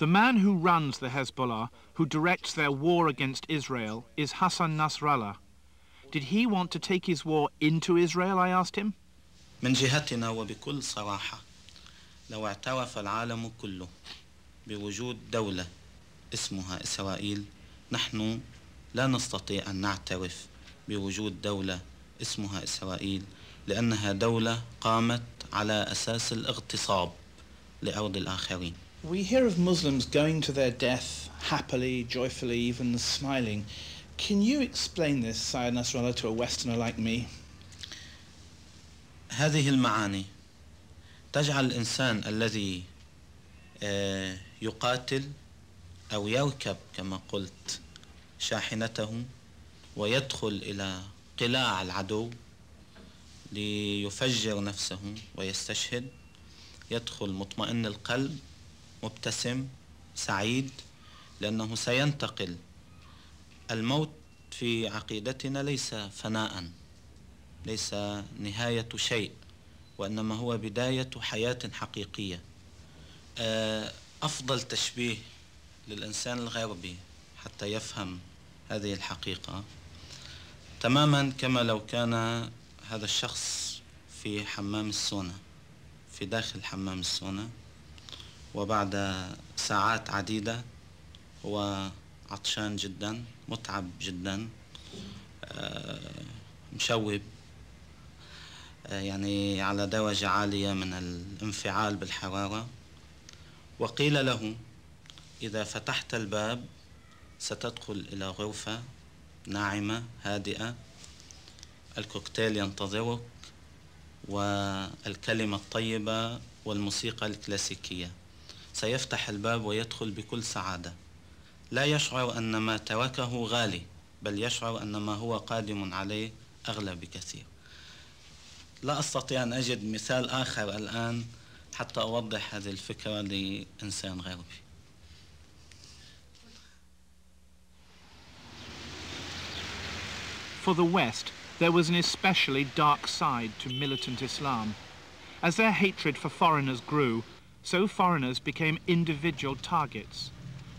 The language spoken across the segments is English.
The man who runs the Hezbollah, who directs their war against Israel, is Hassan Nasrallah. Did he want to take his war into Israel, I asked him? من جهتنا وبكل صراحة لو اعترف العالم كله بوجود دولة اسمها إسرائيل، نحن لا نستطيع أن نعترف بوجود دولة اسمها إسرائيل لأنها دولة قامت على أساس الاغتصاب لأرض الآخرين. We hear of Muslims going to their death happily, joyfully, even smiling. Can you explain this, Sayyid Nasrallah, to a Westerner like me? هذه المعاني تجعل الإنسان الذي يقاتل أو يركب كما قلت شاحنته ويدخل إلى قلاع العدو ليفجر نفسه ويستشهد، يدخل مطمئن القلب مبتسم سعيد لأنه سينتقل. الموت في عقيدتنا ليس فناء، ليس نهاية شيء، وإنما هو بداية حياة حقيقية. أفضل تشبيه للإنسان الغربي حتى يفهم هذه الحقيقة تماما كما لو كان هذا الشخص في حمام السونا، في داخل حمام السونا، وبعد ساعات عديدة هو عطشان جدا، متعب جدا، مشوب، يعني على درجة عالية من الانفعال بالحرارة، وقيل له إذا فتحت الباب ستدخل إلى غرفة ناعمة هادئة، الكوكتيل ينتظرك والكلمة الطيبة والموسيقى الكلاسيكية. سيفتح الباب ويدخل بكل سعادة، لا يشعر أن ما تركه غالي، بل يشعر أن ما هو قادم عليه أغلى بكثير. لا أستطيع أن أجد مثال آخر الآن حتى أوضح هذه الفكرة لإنسان غربي. For the West, there was an especially dark side to militant Islam. As their hatred for foreigners grew, so foreigners became individual targets.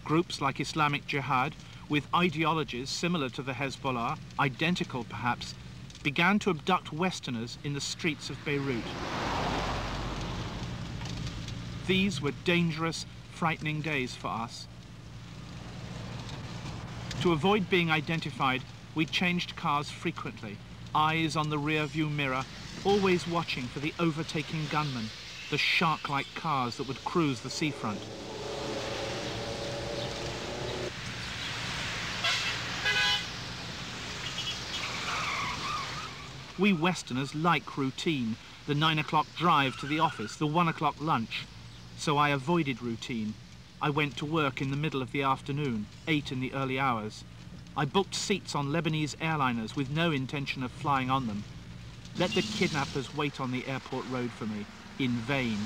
Groups like Islamic Jihad, with ideologies similar to the Hezbollah, identical perhaps, began to abduct Westerners in the streets of Beirut. These were dangerous, frightening days for us. To avoid being identified, we changed cars frequently, eyes on the rear-view mirror, always watching for the overtaking gunmen, the shark-like cars that would cruise the seafront. We Westerners like routine, the 9 o'clock drive to the office, the 1 o'clock lunch. So I avoided routine. I went to work in the middle of the afternoon, 8 in the early hours. I booked seats on Lebanese airliners with no intention of flying on them. Let the kidnappers wait on the airport road for me, in vain.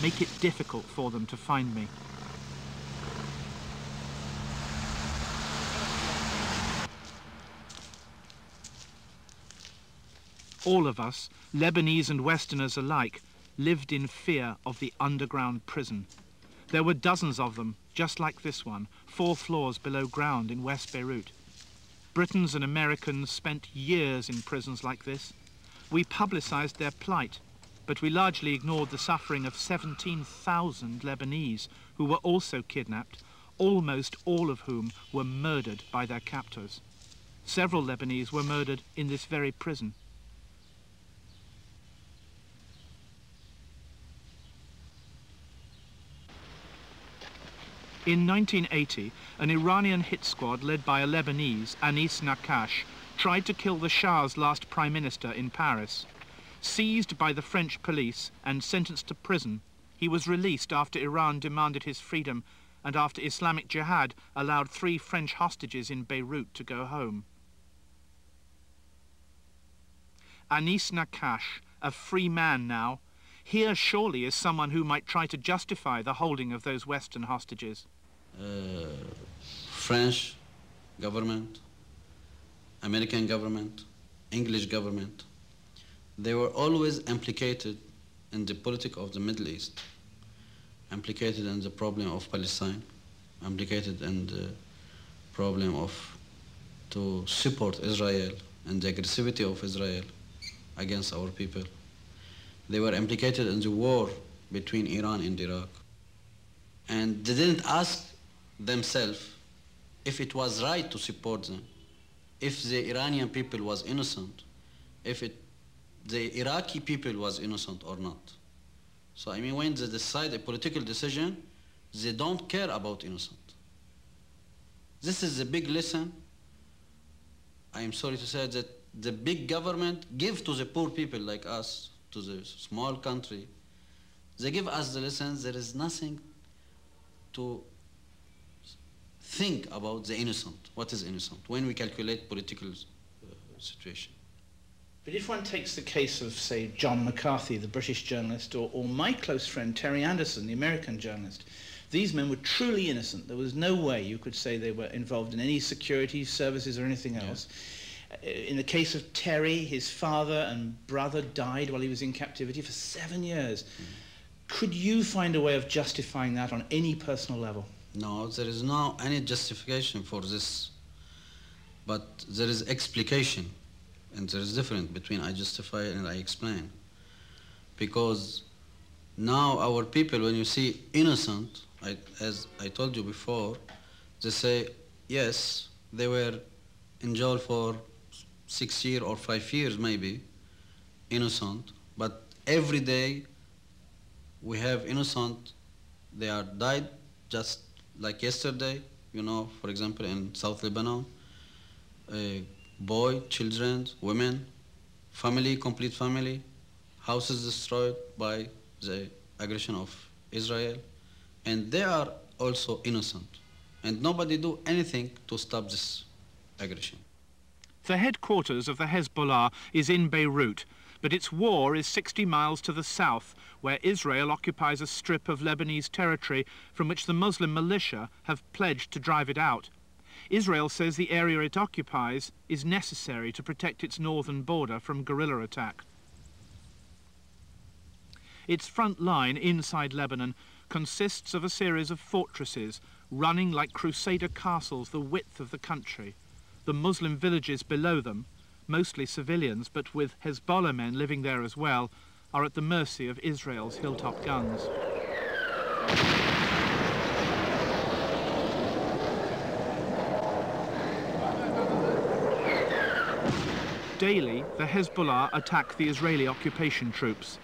Make it difficult for them to find me. All of us, Lebanese and Westerners alike, lived in fear of the underground prison. There were dozens of them, just like this one, 4 floors below ground in West Beirut. Britons and Americans spent years in prisons like this. We publicized their plight, but we largely ignored the suffering of 17,000 Lebanese who were also kidnapped, almost all of whom were murdered by their captors. Several Lebanese were murdered in this very prison. In 1980, an Iranian hit squad led by a Lebanese, Anis Nakash, tried to kill the Shah's last prime minister in Paris. Seized by the French police and sentenced to prison, he was released after Iran demanded his freedom and after Islamic Jihad allowed 3 French hostages in Beirut to go home. Anis Nakash, a free man now, here surely is someone who might try to justify the holding of those Western hostages. French government, American government, English government, they were always implicated in the politics of the Middle East. implicated in the problem of Palestine, implicated in the problem of to support Israel and the aggressivity of Israel against our people. They were implicated in the war between Iran and Iraq. And they didn't ask themselves if it was right to support them, if the Iranian people was innocent, if the Iraqi people was innocent or not. So I mean, when they decide a political decision, they don't care about innocent. This is the big lesson. I am sorry to say that the big government give to the poor people like us, to the small country. They give us the lessons. There is nothing to think about the innocent. What is innocent? When we calculate political situation. But if one takes the case of, say, John McCarthy, the British journalist, or my close friend Terry Anderson, the American journalist, these men were truly innocent. There was no way you could say they were involved in any security services or anything else. Yeah. In the case of Terry, his father and brother died while he was in captivity for 7 years. Could you find a way of justifying that on any personal level? No, there is no any justification for this. But there is explication. And there is difference between I justify and I explain. Because now our people, when you see innocent, as I told you before, they say, yes, they were in jail for 6 years or 5 years maybe, innocent, but every day we have innocent, they are died just like yesterday, you know, for example, in South Lebanon, boy, children, women, family, complete family, houses destroyed by the aggression of Israel, and they are also innocent, and nobody do anything to stop this aggression. The headquarters of the Hezbollah is in Beirut, but its war is 60 miles to the south, where Israel occupies a strip of Lebanese territory from which the Muslim militia have pledged to drive it out. Israel says the area it occupies is necessary to protect its northern border from guerrilla attack. Its front line inside Lebanon consists of a series of fortresses running like crusader castles the width of the country. The Muslim villages below them, mostly civilians but with Hezbollah men living there as well, are at the mercy of Israel's hilltop guns. Daily, the Hezbollah attack the Israeli occupation troops.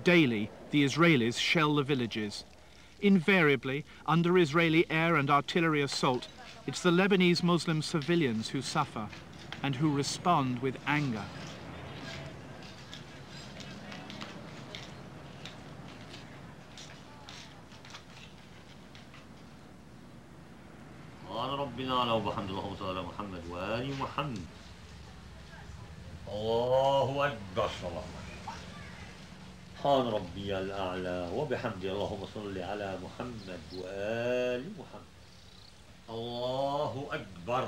Daily, the Israelis shell the villages. Invariably, under Israeli air and artillery assault, it's the Lebanese Muslim civilians who suffer and who respond with anger. الله أكبر سبحان ربي الأعلى وبحمده اللهم صل على محمد وآل محمد الله أكبر